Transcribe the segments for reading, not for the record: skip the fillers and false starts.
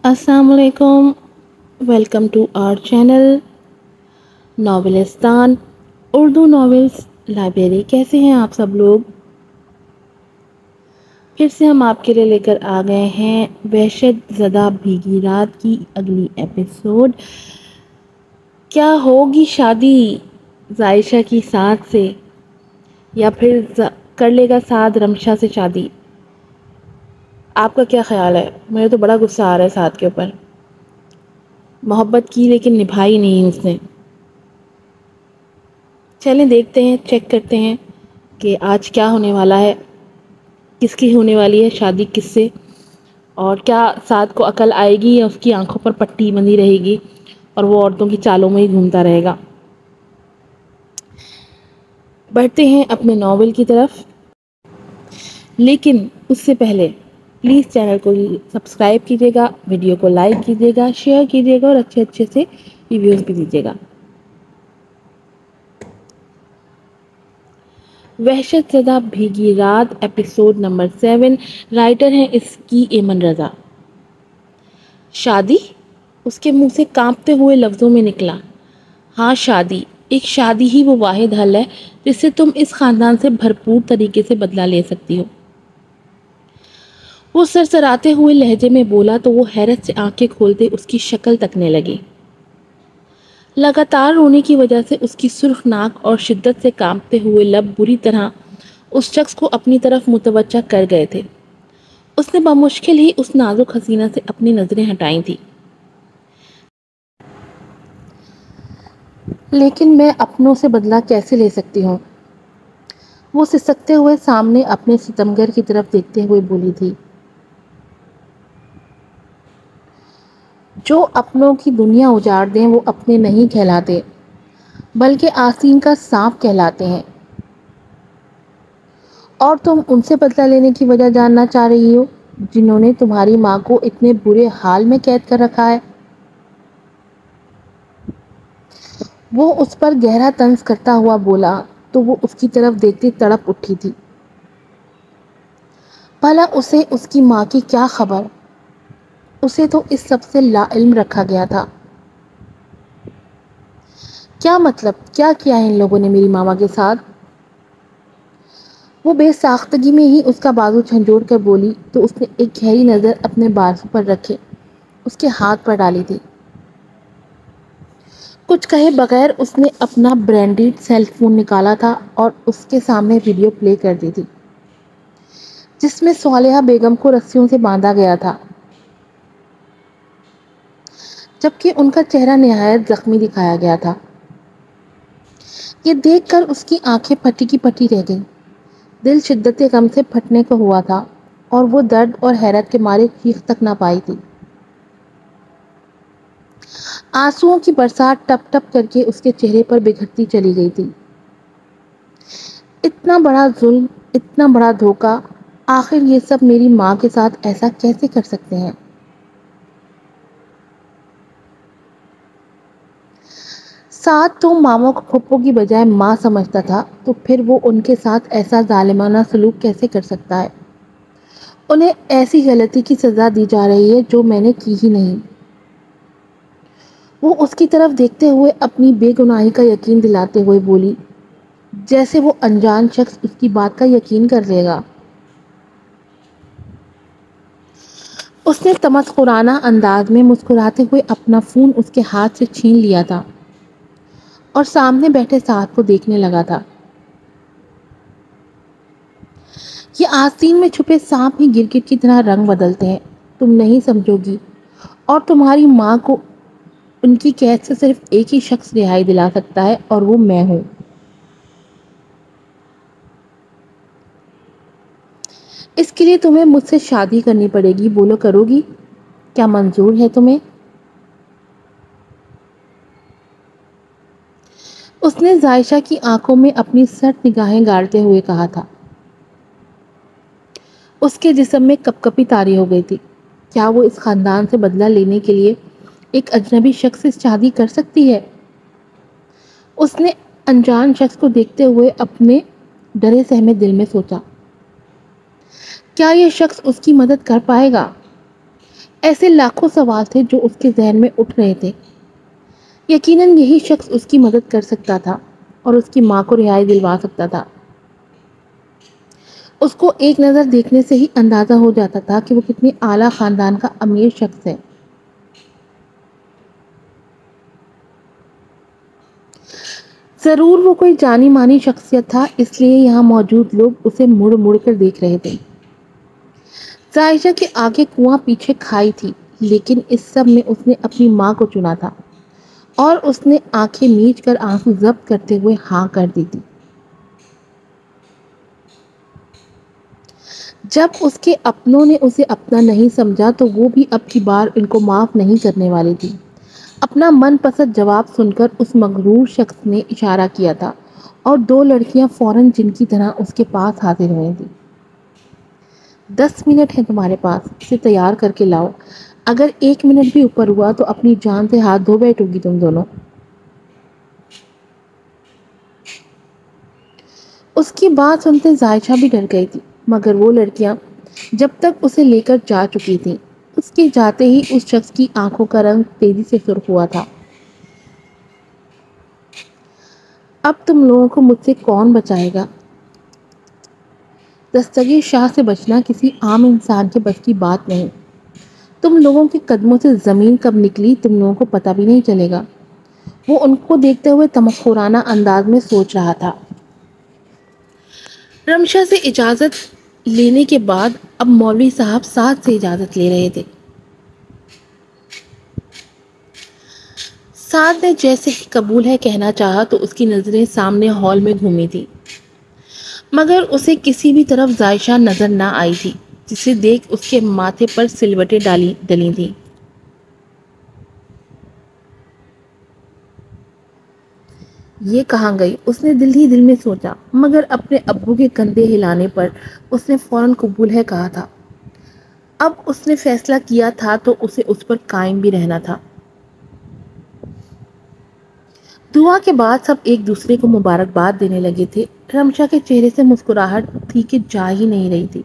السلام علیکم. Welcome to our channel Novelistan Urdu novels library. کیسے ہیں آپ سب لوگ؟ پھر سے ہم آپ کے لیے لے کر آ گئے ہیں وحشت زدہ بھیگی رات کی اگلی ایپیسوڈ. کیا ہوگی شادی زائشہ کی سعد سے یا پھر کر لے گا سعد رمشا سے شادی؟ آپ کا کیا خیال ہے؟ مجھے تو بڑا غصہ آ رہا ہے سعد کے اوپر. محبت کی لیکن نبھائی نہیں اس نے. چلیں دیکھتے ہیں، چیک کرتے ہیں کہ آج کیا ہونے والا ہے، کس کی ہونے والی ہے شادی کس سے، اور کیا سعد کو عقل آئے گی یا اس کی آنکھوں پر پٹی بندھی رہے گی اور وہ عورتوں کی چالوں میں ہی گھومتا رہے گا. بڑھتے ہیں اپنے ناول کی طرف، لیکن اس سے پہلے پلیز چینل کو سبسکرائب کیجیے گا، ویڈیو کو لائک کیجیے گا، شیئر کیجیے گا اور اچھے سے ریویوز بھی دیجیے گا. وحشت زدہ بھیگی رات ایپیسوڈ نمبر 7. رائٹر ہیں اس کی ایمن رضا. شادی؟ اس کے منہ سے کانپتے ہوئے لفظوں میں نکلا. ہاں شادی. ایک شادی ہی وہ واحد حل ہے جس سے تم اس خاندان سے بھرپور طریقے سے بدلہ لے سکتی ہو. وہ سرسراتے ہوئے لہجے میں بولا تو وہ حیرت سے آنکھیں کھولتے اس کی شکل تکنے لگی. لگاتار رونے کی وجہ سے اس کی سرخ ناک اور شدت سے کانپتے ہوئے لب بری طرح اس شخص کو اپنی طرف متوجہ کر گئے تھے. اس نے بمشکل ہی اس نازک حسینہ سے اپنی نظریں ہٹائی تھی. لیکن میں اپنوں سے بدلہ کیسے لے سکتی ہوں؟ وہ سسکتے ہوئے سامنے اپنے ستمگر کی طرف دیکھتے ہوئے بولی تھی. جو اپنوں کی دنیا اجاڑ دیں وہ اپنے نہیں کہلاتے بلکہ آستین کا سانپ کہلاتے ہیں. اور تم ان سے بدلہ لینے کی وجہ جاننا چاہ رہی ہو جنہوں نے تمہاری ماں کو اتنے برے حال میں قید کر رکھا ہے. وہ اس پر گہرا طنز کرتا ہوا بولا تو وہ اس کی طرف دیکھتے تڑپ اٹھی تھی. بھلا اسے اس کی ماں کی کیا خبر؟ اسے تو اس سب سے لا علم رکھا گیا تھا. کیا مطلب؟ کیا کیا ہے ان لوگوں نے میری ماما کے ساتھ؟ وہ بے ساختگی میں ہی اس کا بازو جھنجھوڑ کر بولی تو اس نے ایک گہری نظر اپنے بازو پر رکھے اس کے ہاتھ پر ڈالی تھی. کچھ کہے بغیر اس نے اپنا برانڈیڈ سیل فون نکالا تھا اور اس کے سامنے ویڈیو پلے کر دی تھی جس میں صالحہ بیگم کو رسیوں سے باندھا گیا تھا جبکہ ان کا چہرہ نہایت زخمی دکھایا گیا تھا. یہ دیکھ کر اس کی آنکھیں پھٹی کی پھٹی رہ گئیں. دل شدت غم سے پھٹنے کو ہوا تھا اور وہ درد اور حیرت کے مارے چیخ تک نہ پائی تھی. آنسوؤں کی برسات ٹپ ٹپ کر کے اس کے چہرے پر بکھرتی چلی گئی تھی. اتنا بڑا ظلم، اتنا بڑا دھوکہ، آخر یہ سب میری ماں کے ساتھ ایسا کیسے کر سکتے ہیں؟ ساتھ تو ماموں کو پھپھو کی بجائے ماں سمجھتا تھا تو پھر وہ ان کے ساتھ ایسا ظالمانہ سلوک کیسے کر سکتا ہے؟ انہیں ایسی غلطی کی سزا دی جا رہی ہے جو میں نے کی ہی نہیں. وہ اس کی طرف دیکھتے ہوئے اپنی بے گناہی کا یقین دلاتے ہوئے بولی جیسے وہ انجان شخص اس کی بات کا یقین کر لے گا. اس نے تمسخرانہ انداز میں مسکراتے ہوئے اپنا فون اس کے ہاتھ سے چھین لیا تھا اور سامنے بیٹھے سعد کو دیکھنے لگا تھا. یہ آستین میں چھپے سانپ ہی گرگٹ کی طرح رنگ بدلتے ہیں، تم نہیں سمجھو گی. اور تمہاری ماں کو ان کی قید سے صرف ایک ہی شخص رہائی دلا سکتا ہے اور وہ میں ہوں. اس کے لیے تمہیں مجھ سے شادی کرنی پڑے گی. بولو کرو گی؟ کیا منظور ہے تمہیں؟ اس نے زائشہ کی آنکھوں میں اپنی سرد نگاہیں گاڑتے ہوئے کہا تھا. اس کے جسم میں کپ کپی طاری ہو گئی تھی. کیا وہ اس خاندان سے بدلہ لینے کے لیے ایک اجنبی شخص سے شادی کر سکتی ہے؟ اس نے انجان شخص کو دیکھتے ہوئے اپنے ڈرے سہمے دل میں سوچا. کیا یہ شخص اس کی مدد کر پائے گا؟ ایسے لاکھوں سوال تھے جو اس کے ذہن میں اٹھ رہے تھے۔ یقیناً یہی شخص اس کی مدد کر سکتا تھا اور اس کی ماں کو رہائی دلوا سکتا تھا۔ اس کو ایک نظر دیکھنے سے ہی اندازہ ہو جاتا تھا کہ وہ کتنی اعلیٰ خاندان کا امیر شخص ہے۔ ضرور وہ کوئی جانی مانی شخصیت تھا، اس لیے یہاں موجود لوگ اسے مڑ مڑ کر دیکھ رہے تھے۔ عائشہ کے آگے کنواں پیچھے کھائی تھی، لیکن اس سب میں اس نے اپنی ماں کو چنا تھا اور اس نے آنکھیں میچ کر آنسو ضبط کرتے ہوئے ہاں کر دی تھی۔ جب اس کے اپنوں نے اسے اپنا نہیں سمجھا تو وہ بھی اب کی بار ان کو معاف نہیں کرنے والی تھی۔ اپنا من پسند جواب سن کر اس مغرور شخص نے اشارہ کیا تھا اور دو لڑکیاں فوراً جن کی طرح اس کے پاس حاضر ہوئی تھیں۔ 10 منٹ ہے تمہارے پاس، اسے تیار کر کے لاؤ، اگر 1 منٹ بھی اوپر ہوا تو اپنی جان سے ہاتھ دھو بیٹھو گی تم دونوں۔ اس کی بات سنتے عائشہ بھی ڈر گئی تھی، مگر وہ لڑکیاں جب تک اسے لے کر جا چکی تھیں، اس کے جاتے ہی اس شخص کی آنکھوں کا رنگ تیزی سے سرخ ہوا تھا۔ اب تم لوگوں کو مجھ سے کون بچائے گا؟ دستگیر شاہ سے بچنا کسی عام انسان کے بس کی بات نہیں۔ تم لوگوں کے قدموں سے زمین کب نکلی تم لوگوں کو پتہ بھی نہیں چلے گا۔ وہ ان کو دیکھتے ہوئے تمسخرانہ انداز میں سوچ رہا تھا۔ رمشا سے اجازت لینے کے بعد اب مولوی صاحب ساتھ سے اجازت لے رہے تھے۔ سعد نے جیسے ہی قبول ہے کہنا چاہا تو اس کی نظریں سامنے ہال میں گھومی تھی، مگر اسے کسی بھی طرف عائشہ نظر نہ آئی تھی، جسے دیکھ اس کے ماتھے پر سلوٹیں ڈلی تھیں۔ یہ کہاں گئی؟ اس نے دل ہی دل میں سوچا، مگر اپنے ابو کے کندھے ہلانے پر اس نے فوراً قبول ہے کہا تھا۔ اب اس نے فیصلہ کیا تھا تو اسے اس پر قائم بھی رہنا تھا۔ دعا کے بعد سب ایک دوسرے کو مبارکباد دینے لگے تھے۔ رمشا کے چہرے سے مسکراہٹ تھی کہ جا ہی نہیں رہی تھی،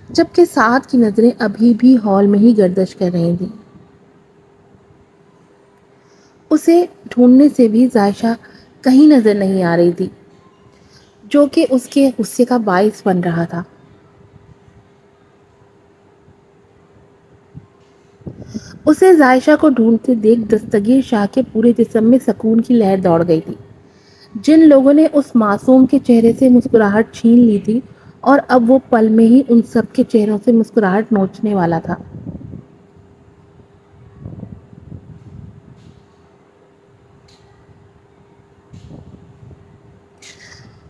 جبکہ سعد کی نظریں ابھی بھی ہال میں ہی گردش کر رہی تھیں۔ اسے ڈھونڈنے سے بھی عائشہ کہیں نظر نہیں آ رہی تھی، جو کہ اس کے غصے کا باعث بن رہا تھا۔ اسے عائشہ کو ڈھونڈتے دیکھ دستگیر شاہ کے پورے جسم میں سکون کی لہر دوڑ گئی تھی۔ جن لوگوں نے اس معصوم کے چہرے سے مسکراہٹ چھین لی تھی اور اب وہ پل میں ہی ان سب کے چہروں سے مسکراہٹ نوچنے والا تھا۔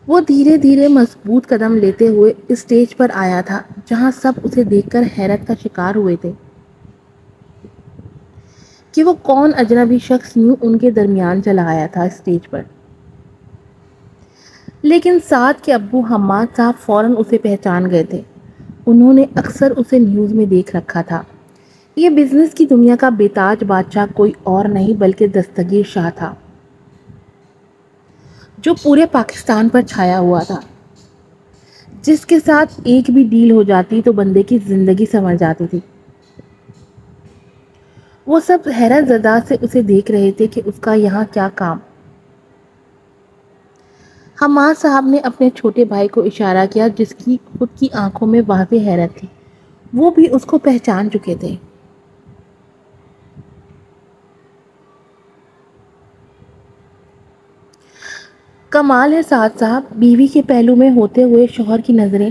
وہ دھیرے دھیرے مضبوط قدم لیتے ہوئے اسٹیج پر آیا تھا، جہاں سب اسے دیکھ کر حیرت کا شکار ہوئے تھے کہ وہ کون اجنبی شخص یوں ان کے درمیان چلا آیا تھا اسٹیج پر۔ لیکن سعد کے ابو حماد صاحب فوراً اسے پہچان گئے تھے۔ انہوں نے اکثر اسے نیوز میں دیکھ رکھا تھا۔ یہ بزنس کی دنیا کا بے تاج بادشاہ کوئی اور نہیں بلکہ دستگیر شاہ تھا، جو پورے پاکستان پر چھایا ہوا تھا، جس کے ساتھ ایک بھی ڈیل ہو جاتی تو بندے کی زندگی سنور جاتی تھی۔ وہ سب حیرت زدہ سے اسے دیکھ رہے تھے کہ اس کا یہاں کیا کام۔ حماد صاحب نے اپنے چھوٹے بھائی کو اشارہ کیا، جس کی خود کی آنکھوں میں واضح حیرت تھی۔ وہ بھی اس کو پہچان چکے تھے۔ کمال ہے سعد صاحب، بیوی کے پہلو میں ہوتے ہوئے شوہر کی نظریں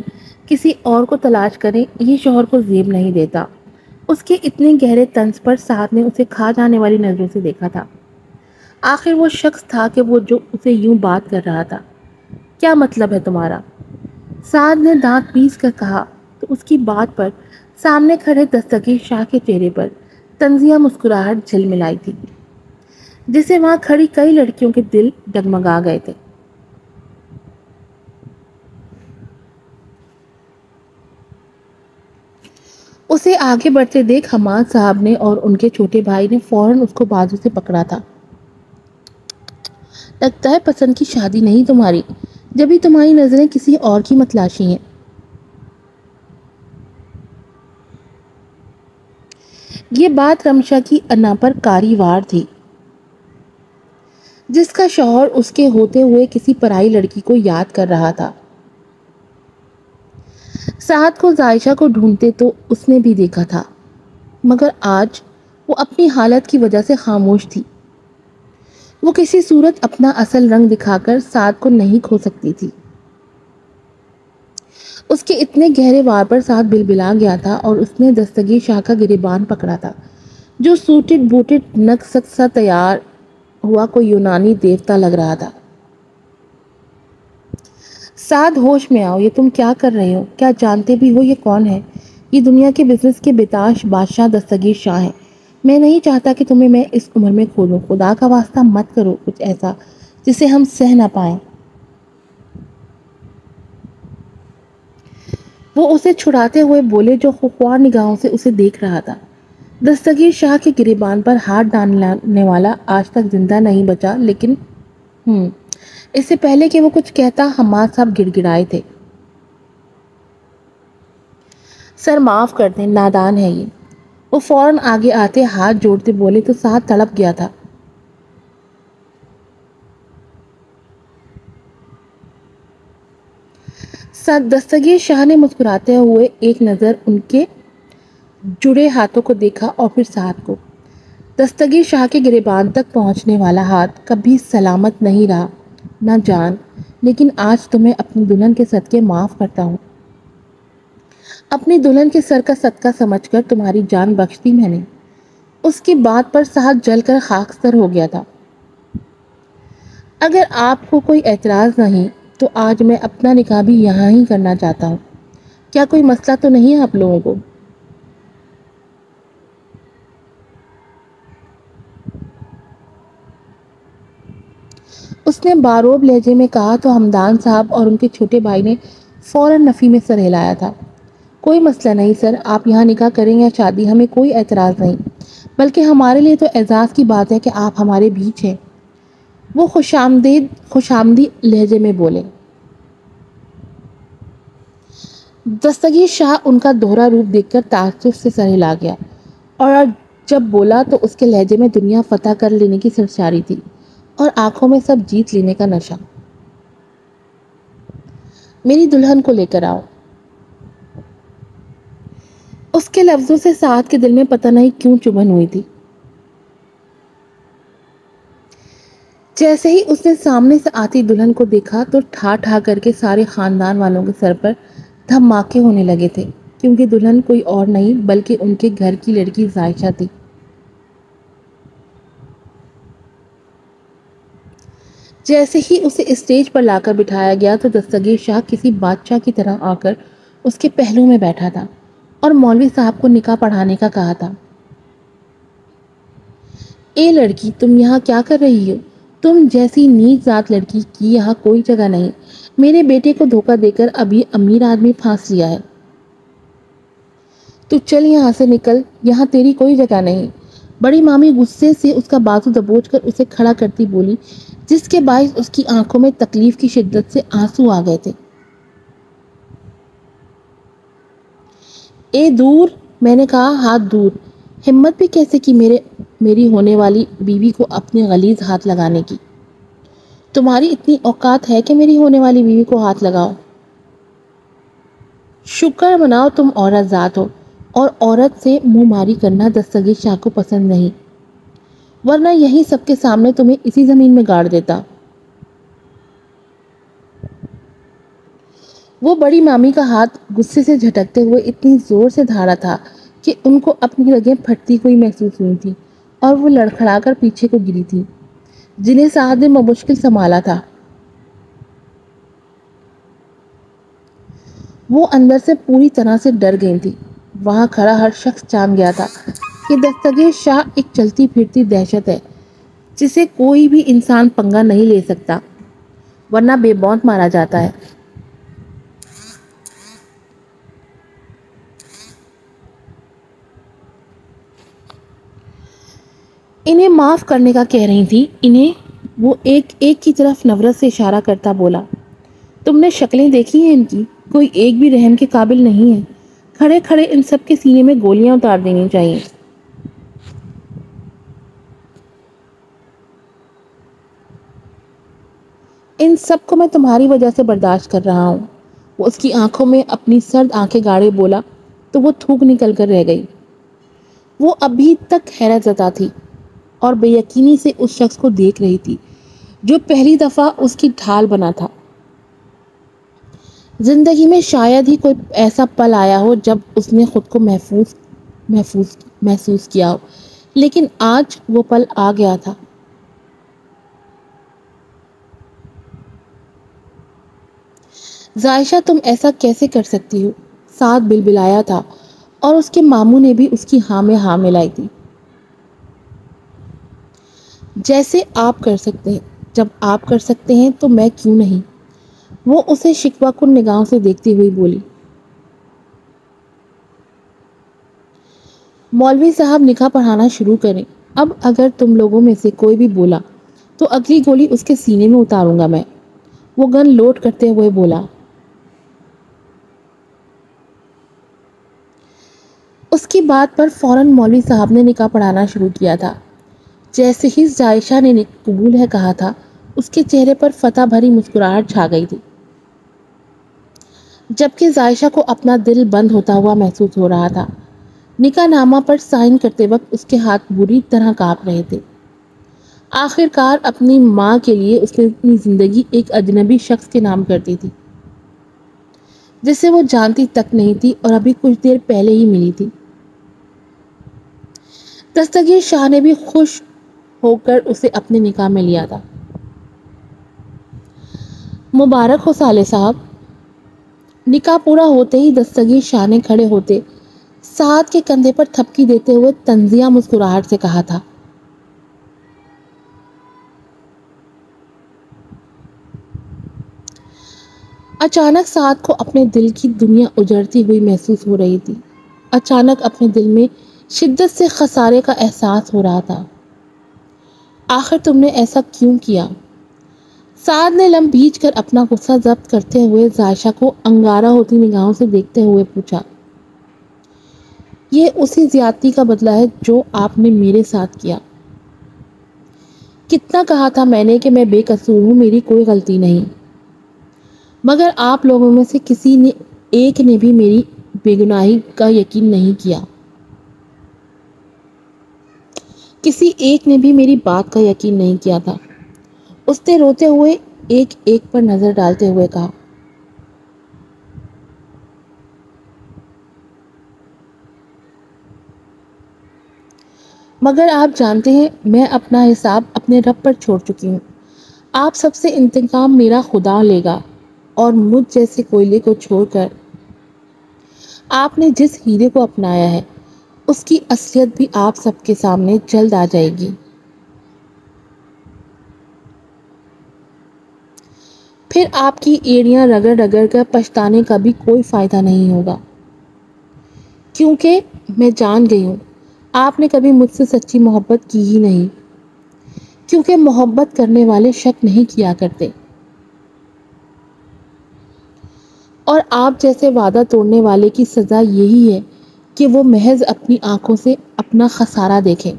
کسی اور کو تلاش کریں، یہ شوہر کو زیب نہیں دیتا۔ اس کے اتنے گہرے طنز پر سعد نے اسے کھا جانے والی نظروں سے دیکھا تھا۔ آخر وہ شخص تھا کہ وہ جو اسے یوں بات کر رہا تھا۔ کیا مطلب ہے تمہارا؟ سعد نے دانت پیس کر کہا تو اس کی بات پر سامنے کھڑے دستگیر شاہ کے چہرے پر طنزیہ مسکراہٹ جھلملائی تھی، جسے وہاں کھڑی کئی لڑکیوں کے دل ڈگمگا گئے تھے۔ اسے آگے بڑھتے دیکھ حماد صاحب نے اور ان کے چھوٹے بھائی نے فوراً اس کو بازو سے پکڑا تھا۔ لگتا ہے پسند کی شادی نہیں تمہاری، جبھی تمہاری نظریں کسی اور کی متلاشی ہیں۔ یہ بات رمشا کی انا پر کاری وار تھی، جس کا شوہر اس کے ہوتے ہوئے کسی پرائی لڑکی کو یاد کر رہا تھا۔ سعد کو عائشہ کو ڈھونڈتے تو اس نے بھی دیکھا تھا، مگر آج وہ اپنی حالت کی وجہ سے خاموش تھی۔ وہ کسی صورت اپنا اصل رنگ دکھا کر سعد کو نہیں کھو سکتی تھی۔ اس کے اتنے گہرے وار پر سعد بلبلا گیا تھا اور اس نے دستگیر شاہ کا گریبان پکڑا تھا، جو سوٹڈ بوٹڈ نقص سا تیار ہوا کوئی یونانی دیوتا لگ رہا تھا۔ سعد ہوش میں آؤ، یہ تم کیا کر رہے ہو؟ کیا جانتے بھی ہو یہ کون ہے؟ یہ دنیا کے بزنس کے بتاش بادشاہ دستگیر شاہ ہیں۔ میں نہیں چاہتا کہ تمہیں میں اس عمر میں کھو دوں۔ خدا کا واسطہ مت کرو کچھ ایسا جسے ہم سہ نہ پائیں۔ وہ اسے چھڑاتے ہوئے بولے، جو خوار نگاہوں سے اسے دیکھ رہا تھا۔ دستگیر شاہ کے گریبان پر ہاتھ ڈالنے والا آج تک زندہ نہیں بچا، لیکن اس سے پہلے کہ وہ کچھ کہتا حماد صاحب گڑ گڑائے تھے۔ سر معاف کر دیں، نادان ہے یہ۔ وہ فوراً آگے آتے ہاتھ جوڑتے بولے تو سعد تڑپ گیا تھا۔ دستگیر شاہ نے مسکراتے ہوئے ایک نظر ان کے جڑے ہاتھوں کو دیکھا اور پھر سعد کو۔ دستگیر شاہ کے گریبان تک پہنچنے والا ہاتھ کبھی سلامت نہیں رہا، نہ جان، لیکن آج تمہیں اپنی دلہن کے صدقے معاف کرتا ہوں۔ اپنی دلہن کے سر کا صدقہ سمجھ کر تمہاری جان بخش دی میں نے۔ اس کی بات پر سعد جل کر خاکستر ہو گیا تھا۔ اگر آپ کو کوئی اعتراض نہیں تو آج میں اپنا نکاح بھی یہاں ہی کرنا چاہتا ہوں۔ کیا کوئی مسئلہ تو نہیں ہے آپ لوگوں کو؟ اس نے باروب لہجے میں کہا تو ہمدان صاحب اور ان کے چھوٹے بھائی نے فوراً نفی میں سر ہلایا تھا۔ کوئی مسئلہ نہیں سر، آپ یہاں نکاح کریں یا شادی، ہمیں کوئی اعتراض نہیں، بلکہ ہمارے لیے تو اعزاز کی بات ہے کہ آپ ہمارے بیچ ہیں۔ وہ خوشامدی لہجے میں بولے۔ دستگیر شاہ ان کا دوہرا روپ دیکھ کر تعجب سے سر ہلا گیا، اور جب بولا تو اس کے لہجے میں دنیا فتح کر لینے کی سرشاری تھی اور آنکھوں میں سب جیت لینے کا نشہ۔ میری دلہن کو لے کر آؤ۔ اس کے لفظوں سے سعد کے دل میں پتہ نہیں کیوں چبھن ہوئی تھی۔ جیسے ہی اس نے سامنے سے آتی دلہن کو دیکھا تو ٹھا ٹھا کر کے سارے خاندان والوں کے سر پر دھماکے ہونے لگے تھے، کیونکہ دلہن کوئی اور نہیں بلکہ ان کے گھر کی لڑکی عائشہ تھی۔ جیسے ہی اسے اسٹیج پر لا کر بٹھایا گیا تو دستگیر شاہ کسی بادشاہ کی طرح آ کر اس کے پہلو میں بیٹھا تھا اور مولوی صاحب کو نکاح پڑھانے کا کہا تھا۔ اے لڑکی، تم یہاں کیا کر رہی ہو؟ تم جیسی نیچ ذات لڑکی کی یہاں کوئی جگہ نہیں۔ میرے بیٹے کو دھوکہ دے کر ابھی امیر آدمی پھانس لیا ہے۔ تو چل یہاں سے نکل، یہاں تیری کوئی جگہ نہیں۔ بڑی مامی غصے سے اس کا بازو دبوچ کر اسے کھڑا کرتی بولی، جس کے باعث اس کی آنکھوں میں تکلیف کی شدت سے آنسو آ گئے تھے۔ اے دور، میں نے کہا ہاتھ دور۔ ہمت بھی کیسے کی میری ہونے والی بیوی کو اپنے غلیظ ہاتھ لگانے کی؟ تمہاری اتنی اوقات ہے کہ میری ہونے والی بیوی کو ہاتھ لگاؤ؟ شکر مناؤ تم عورت ذات ہو، اور عورت سے منہ ماری کرنا دستگیر شاہ کو پسند نہیں، ورنہ یہی سب کے سامنے تمہیں اسی زمین میں گاڑ دیتا۔ وہ بڑی مامی کا ہاتھ غصے سے جھٹکتے ہوئے اتنی زور سے دھارا تھا کہ ان کو اپنی رگیں پھٹتی ہوئی محسوس ہوئی تھی اور وہ لڑکھڑا کر پیچھے کو گری تھی، جنہیں سعد نے بمشکل سنبھالا تھا۔ وہ اندر سے پوری طرح سے ڈر گئی تھی۔ وہاں کھڑا ہر شخص جان گیا تھا کہ دستگیر شاہ ایک چلتی پھرتی دہشت ہے جسے کوئی بھی انسان پنگا نہیں لے سکتا، ورنہ بے بونت مارا جاتا ہے۔ انہیں معاف کرنے کا کہہ رہی تھی، وہ ایک کی طرف نفرت سے اشارہ کرتا بولا، تم نے شکلیں دیکھی ہیں ان کی؟ کوئی ایک بھی رحم کے قابل نہیں ہے۔ کھڑے کھڑے ان سب کے سینے میں گولیاں اتار دینی چاہیے۔ ان سب کو میں تمہاری وجہ سے برداشت کر رہا ہوں۔ وہ اس کی آنکھوں میں اپنی سرد آنکھیں گاڑے بولا تو وہ تھوک نکل کر رہ گئی۔ وہ ابھی تک حیرت زدہ تھی اور بے یقینی سے اس شخص کو دیکھ رہی تھی جو پہلی دفعہ اس کی ڈھال بنا تھا۔ زندگی میں شاید ہی کوئی ایسا پل آیا ہو جب اس نے خود کو محسوس کیا ہو، لیکن آج وہ پل آ گیا تھا۔ زائشہ تم ایسا کیسے کر سکتی ہو؟ سعد بلبلایا تھا اور اس کے ماموں نے بھی اس کی ہاں میں ہاں ملائی تھی۔ جیسے آپ کر سکتے ہیں، جب آپ کر سکتے ہیں تو میں کیوں نہیں؟ وہ اسے شکوہ کن نگاہوں سے دیکھتی ہوئی بولی۔ مولوی صاحب نکاح پڑھانا شروع کریں۔ اب اگر تم لوگوں میں سے کوئی بھی بولا تو اگلی گولی اس کے سینے میں اتاروں گا میں، وہ گن لوڈ کرتے ہوئے بولا۔ اس کی بات پر فوراً مولوی صاحب نے نکاح پڑھانا شروع کیا تھا۔ جیسے ہی زائشہ نے قبول ہے کہا تھا، اس کے چہرے پر فتح بھری مسکراہٹ چھا گئی تھی، جبکہ زائشہ کو اپنا دل بند ہوتا ہوا محسوس ہو رہا تھا۔ نکاح نامہ پر سائن کرتے وقت اس کے ہاتھ بری طرح کانپ رہے تھے۔ آخر کار اپنی ماں کے لیے اس نے اپنی زندگی ایک اجنبی شخص کے نام کر دی تھی جسے وہ جانتی تک نہیں تھی اور ابھی کچھ دیر پہلے ہی ملی تھی۔ دستگیر شاہ نے بھی خوش ہو کر اسے اپنے نکاح میں لیا تھا۔ مبارک ہو صالح صاحب۔ نکاح پورا ہوتے ہی دستگیر شاہ نے کھڑے ہوتے سعد کے کندھے پر تھپکی دیتے ہوئے طنزیہ مسکراہٹ سے کہا تھا۔ اچانک سعد کو اپنے دل کی دنیا اجڑتی ہوئی محسوس ہو رہی تھی۔ اچانک اپنے دل میں شدت سے خسارے کا احساس ہو رہا تھا۔ آخر تم نے ایسا کیوں کیا؟ سعد نے لم بھیج کر اپنا غصہ ضبط کرتے ہوئے زائشہ کو انگارہ ہوتی نگاہوں سے دیکھتے ہوئے پوچھا۔ یہ اسی زیادتی کا بدلہ ہے جو آپ نے میرے ساتھ کیا۔ کتنا کہا تھا میں نے کہ میں بے قصور ہوں، میری کوئی غلطی نہیں، مگر آپ لوگوں میں سے کسی نے ایک نے بھی میری بے گناہی کا یقین نہیں کیا، کسی ایک نے بھی میری بات کا یقین نہیں کیا تھا۔ اس نے روتے ہوئے ایک ایک پر نظر ڈالتے ہوئے کہا۔ مگر آپ جانتے ہیں میں اپنا حساب اپنے رب پر چھوڑ چکی ہوں۔ آپ سب سے انتقام میرا خدا لے گا اور مجھ جیسے کوئلے کو چھوڑ کر آپ نے جس ہیرے کو اپنایا ہے اس کی اصلیت بھی آپ سب کے سامنے جلد آ جائے گی۔ پھر آپ کی ایڑیاں رگڑ رگڑ کر پچھتانے کا بھی کوئی فائدہ نہیں ہوگا، کیونکہ میں جان گئی ہوں آپ نے کبھی مجھ سے سچی محبت کی ہی نہیں، کیونکہ محبت کرنے والے شک نہیں کیا کرتے، اور آپ جیسے وعدہ توڑنے والے کی سزا یہی ہے کہ وہ محض اپنی آنکھوں سے اپنا خسارہ دیکھے۔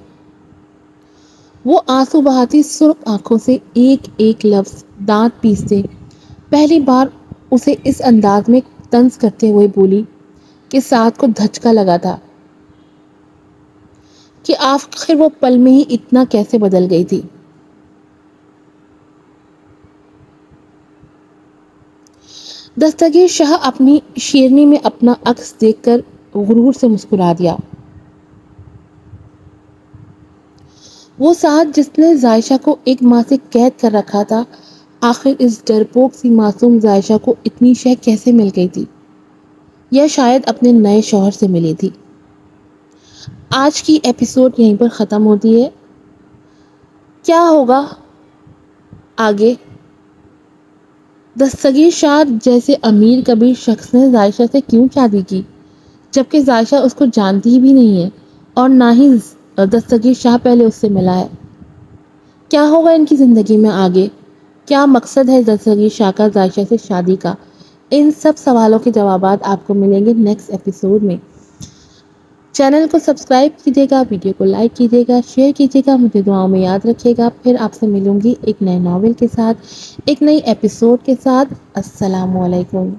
وہ آنسو بہاتی سرخ آنکھوں سے ایک ایک لفظ دانت پیستے پہلی بار اسے اس انداز میں طنز کرتے ہوئے بولی کہ سعد کو دھچکا لگا تھا کہ آخر وہ پل میں ہی اتنا کیسے بدل گئی تھی۔ دستگیر شاہ اپنی شیرنی میں اپنا عکس دیکھ کر غرور سے مسکرا دیا۔ وہ سعد جس نے زائشہ کو ایک ماہ سے قید کر رکھا تھا، آخر اس ڈرپوک سی معصوم زائشہ کو اتنی شے کیسے مل گئی تھی؟ یا شاید اپنے نئے شوہر سے ملی تھی۔ آج کی ایپیسوڈ یہیں پر ختم ہوتی ہے۔ کیا ہوگا آگے؟ دستگیر شاہ جیسے امیر کبیر شخص نے زائشہ سے کیوں شادی کی جبکہ زائشہ اس کو جانتی بھی نہیں ہے اور نہ ہی دستگیر شاہ پہلے اس سے ملا ہے؟ کیا ہوگا ان کی زندگی میں آگے؟ کیا مقصد ہے دستگیر شاہ کا زائشہ سے شادی کا؟ ان سب سوالوں کے جوابات آپ کو ملیں گے نیکسٹ ایپیسوڈ میں۔ چینل کو سبسکرائب کیجیے گا، ویڈیو کو لائک کیجیے گا، شیئر کیجیے گا، مجھے دعاؤں میں یاد رکھیے گا۔ پھر آپ سے ملوں گی ایک نئے ناول کے ساتھ، ایک نئی ایپیسوڈ کے ساتھ۔ السلام علیکم۔